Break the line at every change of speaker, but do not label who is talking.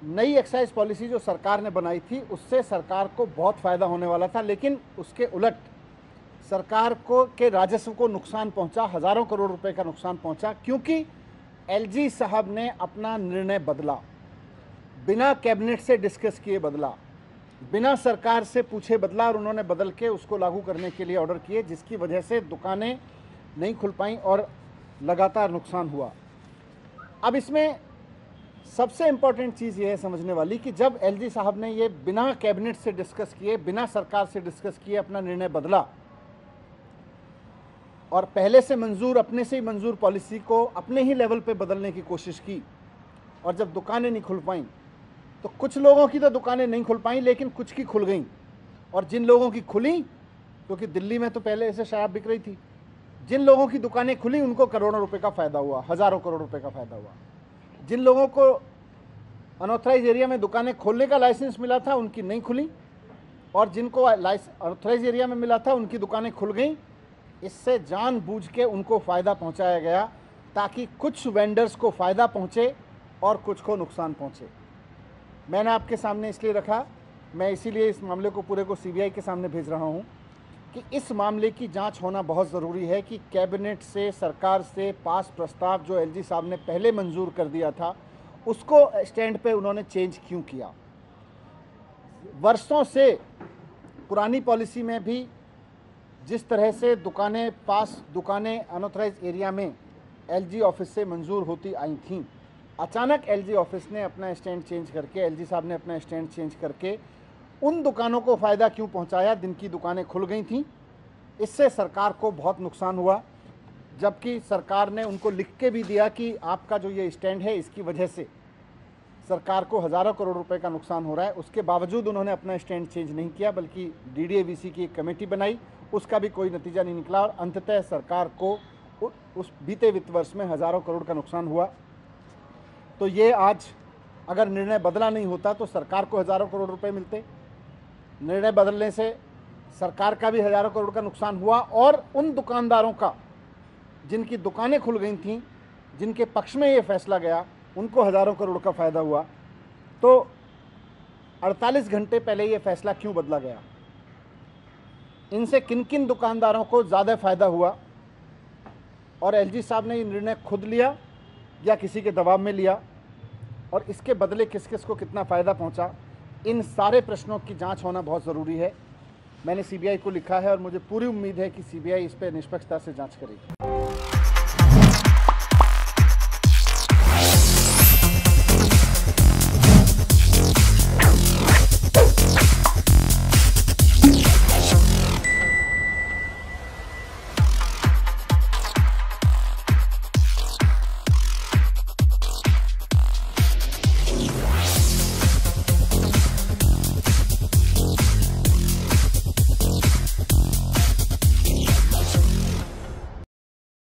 नई excise policy जो सरकार ने बनाई थी उससे सरकार को बहुत फ़ायदा होने वाला था, लेकिन उसके उलट सरकार को के राजस्व को नुकसान पहुंचा, हज़ारों करोड़ रुपए का नुकसान पहुंचा, क्योंकि एलजी साहब ने अपना निर्णय बदला, बिना कैबिनेट से डिस्कस किए बदला, बिना सरकार से पूछे बदला, और उन्होंने बदल के उसको लागू करने के लिए ऑर्डर किए, जिसकी वजह से दुकानें नहीं खुल पाईं और लगातार नुकसान हुआ। अब इसमें सबसे इम्पॉर्टेंट चीज़ ये है समझने वाली कि जब एलजी साहब ने ये बिना कैबिनेट से डिस्कस किए, बिना सरकार से डिस्कस किए अपना निर्णय बदला और पहले से मंजूर, अपने से ही मंजूर पॉलिसी को अपने ही लेवल पे बदलने की कोशिश की, और जब दुकानें नहीं खुल पाईं तो कुछ लोगों की तो दुकानें नहीं खुल पाईं, लेकिन कुछ की खुल गईं, और जिन लोगों की खुली, क्योंकि दिल्ली में तो पहले ऐसे शराब बिक रही थी, जिन लोगों की दुकानें खुली उनको करोड़ों रुपए का फ़ायदा हुआ, हज़ारों करोड़ रुपए का फ़ायदा हुआ। जिन लोगों को अनऑथराइज एरिया में दुकानें खोलने का लाइसेंस मिला था उनकी नहीं खुली, और जिनको अनऑथराइज एरिया में मिला था उनकी दुकानें खुल गईं। इससे जानबूझ के उनको फ़ायदा पहुंचाया गया ताकि कुछ वेंडर्स को फ़ायदा पहुंचे और कुछ को नुकसान पहुंचे। मैंने आपके सामने इसलिए रखा, मैं इसीलिए इस मामले को पूरे को सीबीआई के सामने भेज रहा हूं कि इस मामले की जांच होना बहुत ज़रूरी है कि कैबिनेट से, सरकार से पास प्रस्ताव जो एलजी साहब ने पहले मंजूर कर दिया था उसको स्टैंड पे उन्होंने चेंज क्यों किया। वर्षों से पुरानी पॉलिसी में भी जिस तरह से दुकानें अनऑथराइज एरिया में एलजी ऑफिस से मंजूर होती आई थीं, अचानक एलजी ऑफिस ने अपना स्टैंड चेंज करके, एलजी साहब ने अपना स्टैंड चेंज करके उन दुकानों को फ़ायदा क्यों पहुंचाया जिनकी दुकानें खुल गई थीं। इससे सरकार को बहुत नुकसान हुआ, जबकि सरकार ने उनको लिख के भी दिया कि आपका जो ये स्टैंड है इसकी वजह से सरकार को हज़ारों करोड़ रुपए का नुकसान हो रहा है। उसके बावजूद उन्होंने अपना स्टैंड चेंज नहीं किया, बल्कि डीडीएवीसी की एक कमेटी बनाई, उसका भी कोई नतीजा नहीं निकला, और अंततः सरकार को उस बीते वित्त वर्ष में हज़ारों करोड़ का नुकसान हुआ। तो ये आज अगर निर्णय बदला नहीं होता तो सरकार को हज़ारों करोड़ रुपए मिलते, निर्णय बदलने से सरकार का भी हज़ारों करोड़ का नुकसान हुआ, और उन दुकानदारों का जिनकी दुकानें खुल गई थीं, जिनके पक्ष में ये फैसला गया, उनको हज़ारों करोड़ का फ़ायदा हुआ। तो 48 घंटे पहले ये फैसला क्यों बदला गया, इनसे किन किन दुकानदारों को ज़्यादा फ़ायदा हुआ, और एलजी साहब ने ये निर्णय खुद लिया या किसी के दबाव में लिया, और इसके बदले किस किस को कितना फ़ायदा पहुंचा, इन सारे प्रश्नों की जांच होना बहुत ज़रूरी है। मैंने सीबीआई को लिखा है और मुझे पूरी उम्मीद है कि सीबीआई इस पर निष्पक्षता से जांच करेगी।